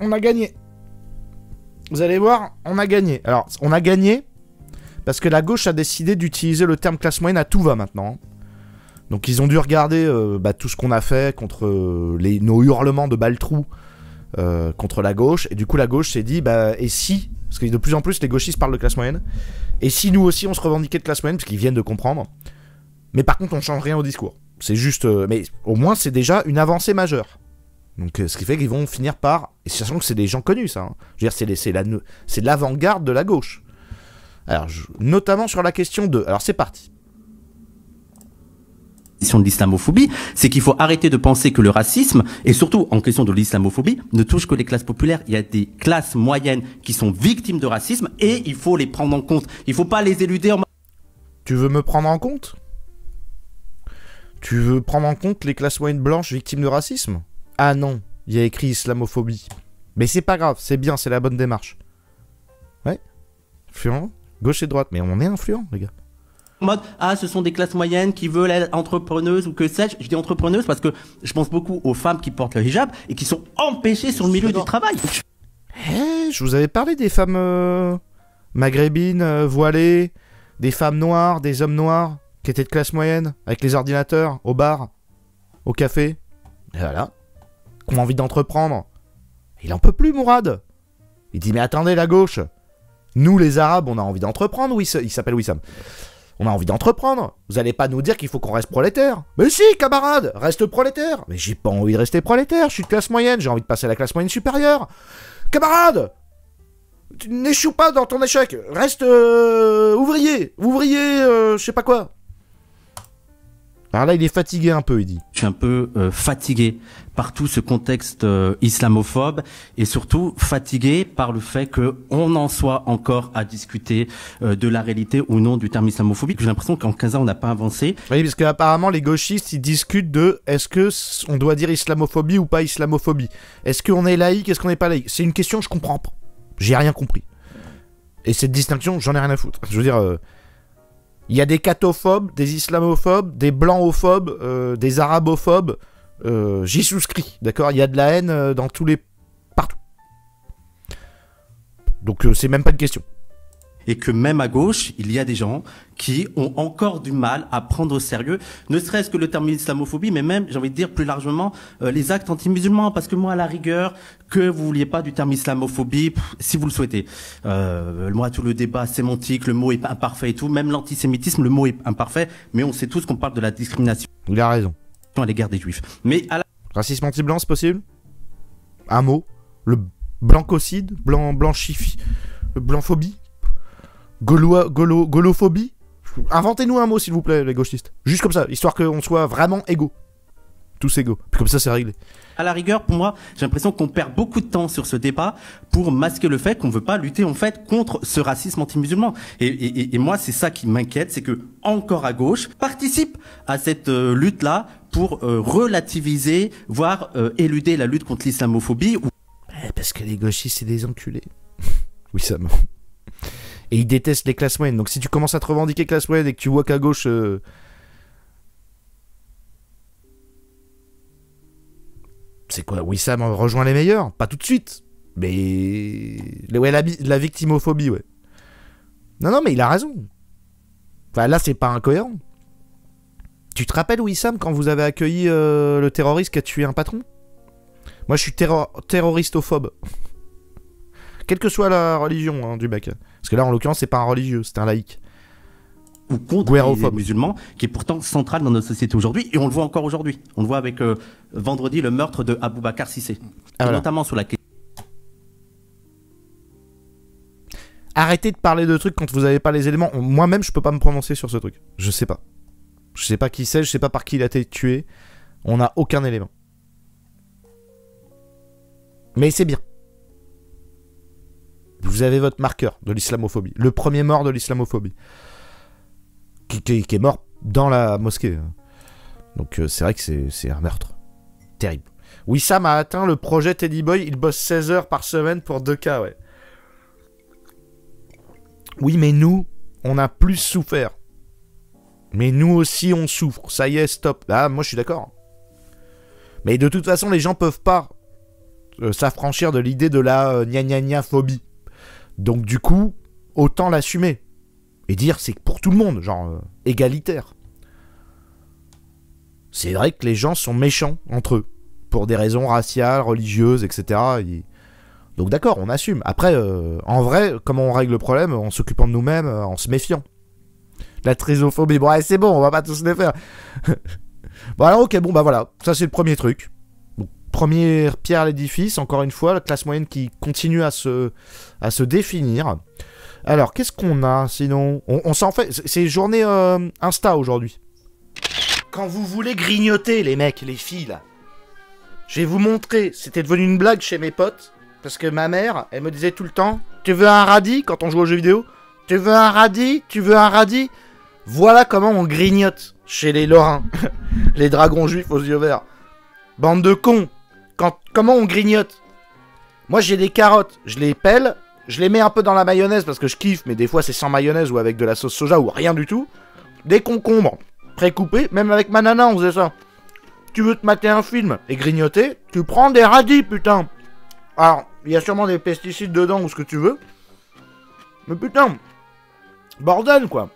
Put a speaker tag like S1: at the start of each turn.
S1: on a gagné. Vous allez voir, on a gagné. Alors, on a gagné parce que la gauche a décidé d'utiliser le terme classe moyenne à tout va maintenant. Donc ils ont dû regarder tout ce qu'on a fait contre nos hurlements de baltrou contre la gauche. Et du coup la gauche s'est dit, et si, parce que de plus en plus les gauchistes parlent de classe moyenne, et si nous aussi on se revendiquait de classe moyenne, parce qu'ils viennent de comprendre, mais par contre on change rien au discours. C'est juste, mais au moins c'est déjà une avancée majeure. Donc ce qui fait qu'ils vont finir par, et sachant que c'est des gens connus ça, hein. Je veux dire c'est l'avant-garde de la gauche. Alors notamment sur la question de, alors c'est parti.
S2: De l'islamophobie, c'est qu'il faut arrêter de penser que le racisme, et surtout en question de l'islamophobie, ne touche que les classes populaires. Il y a des classes moyennes qui sont victimes de racisme et il faut les prendre en compte. Il faut pas les éluder en...
S1: Tu veux me prendre en compte? Tu veux prendre en compte les classes moyennes blanches victimes de racisme? Ah non, il y a écrit islamophobie. Mais c'est pas grave, c'est bien, c'est la bonne démarche. Ouais, influent, gauche et droite, mais on est influent les gars.
S2: En mode, ce sont des classes moyennes qui veulent être entrepreneuses ou que sais-je. Je dis entrepreneuses parce que je pense beaucoup aux femmes qui portent le hijab et qui sont empêchées sur le milieu du travail.
S1: Je vous avais parlé des femmes maghrébines, voilées, des femmes noires, des hommes noirs, qui étaient de classe moyenne, avec les ordinateurs, au bar, au café. Et voilà. Qui ont envie d'entreprendre. Il en peut plus, Mourad. Il dit, mais attendez, la gauche. Nous, les Arabes, on a envie d'entreprendre. Oui, il s'appelle Wissam. On a envie d'entreprendre. Vous allez pas nous dire qu'il faut qu'on reste prolétaire. Mais si, camarade, reste prolétaire. Mais j'ai pas envie de rester prolétaire, je suis de classe moyenne, j'ai envie de passer à la classe moyenne supérieure. Camarade, tu n'échoues pas dans ton échec. Reste ouvrier, je sais pas quoi. Alors là, il est fatigué un peu, il dit.
S2: Je suis un peu fatigué par tout ce contexte islamophobe et surtout fatigué par le fait qu'on en soit encore à discuter de la réalité ou non du terme islamophobie. J'ai l'impression qu'en 15 ans, on n'a pas avancé.
S1: Oui, parce qu'apparemment, les gauchistes, ils discutent de est-ce que on doit dire islamophobie ou pas islamophobie. Est-ce qu'on est laïque, est-ce qu'on n'est pas laïque. C'est une question que je comprends pas. J'ai rien compris. Et cette distinction, j'en ai rien à foutre. Je veux dire... il y a des cathophobes, des islamophobes, des blancophobes, des arabophobes. J'y souscris, d'accord? Il y a de la haine dans tous les... partout. Donc c'est même pas une question.
S2: Et que même à gauche, il y a des gens qui ont encore du mal à prendre au sérieux, ne serait-ce que le terme islamophobie, mais même, j'ai envie de dire plus largement, les actes anti-musulmans. Parce que moi, à la rigueur, que vous vouliez pas du terme islamophobie, si vous le souhaitez. Moi, tout le débat sémantique, le mot est imparfait et tout, même l'antisémitisme, le mot est imparfait, mais on sait tous qu'on parle de la discrimination.
S1: Il a raison.
S2: À l'égard des juifs. Mais à la...
S1: Racisme anti-blanc, c'est possible? Un mot? Le blancocide? Blanchifi... Blanphobie? Gaulophobie? Inventez-nous un mot, s'il vous plaît, les gauchistes. Juste comme ça, histoire qu'on soit vraiment égaux. Tous égaux. Puis comme ça, c'est réglé.
S2: À la rigueur, pour moi, j'ai l'impression qu'on perd beaucoup de temps sur ce débat pour masquer le fait qu'on ne veut pas lutter, en fait, contre ce racisme anti-musulman. Et moi, c'est ça qui m'inquiète, c'est que, encore à gauche, participe à cette lutte-là pour relativiser, voire éluder la lutte contre l'islamophobie.
S1: Parce que les gauchistes, c'est des enculés. Oui, ça me... Et ils détestent les classes moyennes. Donc si tu commences à te revendiquer classe moyenne et que tu vois qu'à gauche... C'est quoi? Wissam rejoint les meilleurs? Pas tout de suite. Mais... Ouais, la victimophobie, ouais. Non, mais il a raison. Enfin, là, c'est pas incohérent. Tu te rappelles, Wissam, quand vous avez accueilli le terroriste qui a tué un patron? Moi, je suis terroristophobe. Quelle que soit la religion du mec. Parce que là, en l'occurrence, c'est pas un religieux, c'est un laïc.
S2: Ou contre les musulmans, qui est pourtant central dans notre société aujourd'hui, et on le voit encore aujourd'hui. On le voit avec vendredi le meurtre de Aboubacar Cissé.
S1: Voilà.
S2: Notamment sur la question.
S1: Arrêtez de parler de trucs quand vous avez pas les éléments. Moi-même, je peux pas me prononcer sur ce truc. Je sais pas. Je sais pas qui c'est, je sais pas par qui il a été tué. On n'a aucun élément. Mais c'est bien. Vous avez votre marqueur de l'islamophobie. Le premier mort de l'islamophobie. Qui est mort dans la mosquée. Donc c'est vrai que c'est un meurtre. Terrible. Wissam a atteint le projet Teddy Boy. Il bosse 16 heures par semaine pour 2K, ouais. Oui, mais nous, on a plus souffert. Mais nous aussi, on souffre. Ça y est, stop. Ah, moi, je suis d'accord. Mais de toute façon, les gens peuvent pas s'affranchir de l'idée de la gna gna gna phobie. Donc du coup, autant l'assumer. Et dire c'est pour tout le monde, genre égalitaire. C'est vrai que les gens sont méchants entre eux. Pour des raisons raciales, religieuses, etc. Donc d'accord, on assume. Après, en vrai, comment on règle le problème? En s'occupant de nous-mêmes, en se méfiant. La trisophobie, bon, allez, c'est bon, on va pas tous les faire. Bon alors ok, bon bah voilà, ça c'est le premier truc. Donc, première pierre à l'édifice, encore une fois, la classe moyenne qui continue à se définir. Alors, qu'est-ce qu'on a sinon? On s'en fait, c'est journée Insta aujourd'hui. Quand vous voulez grignoter les mecs, les filles là, je vais vous montrer, c'était devenu une blague chez mes potes, parce que ma mère, elle me disait tout le temps, tu veux un radis quand on joue aux jeux vidéo? Tu veux un radis? Tu veux un radis? Voilà comment on grignote chez les Lorrains. Les dragons juifs aux yeux verts. Bande de cons. Comment on grignote? Moi j'ai des carottes, je les pèle, je les mets un peu dans la mayonnaise parce que je kiffe, mais des fois c'est sans mayonnaise ou avec de la sauce soja ou rien du tout. Des concombres précoupés, même avec ma nana on faisait ça. Tu veux te mater un film et grignoter, tu prends des radis putain. Alors, il y a sûrement des pesticides dedans ou ce que tu veux. Mais putain, bordel quoi.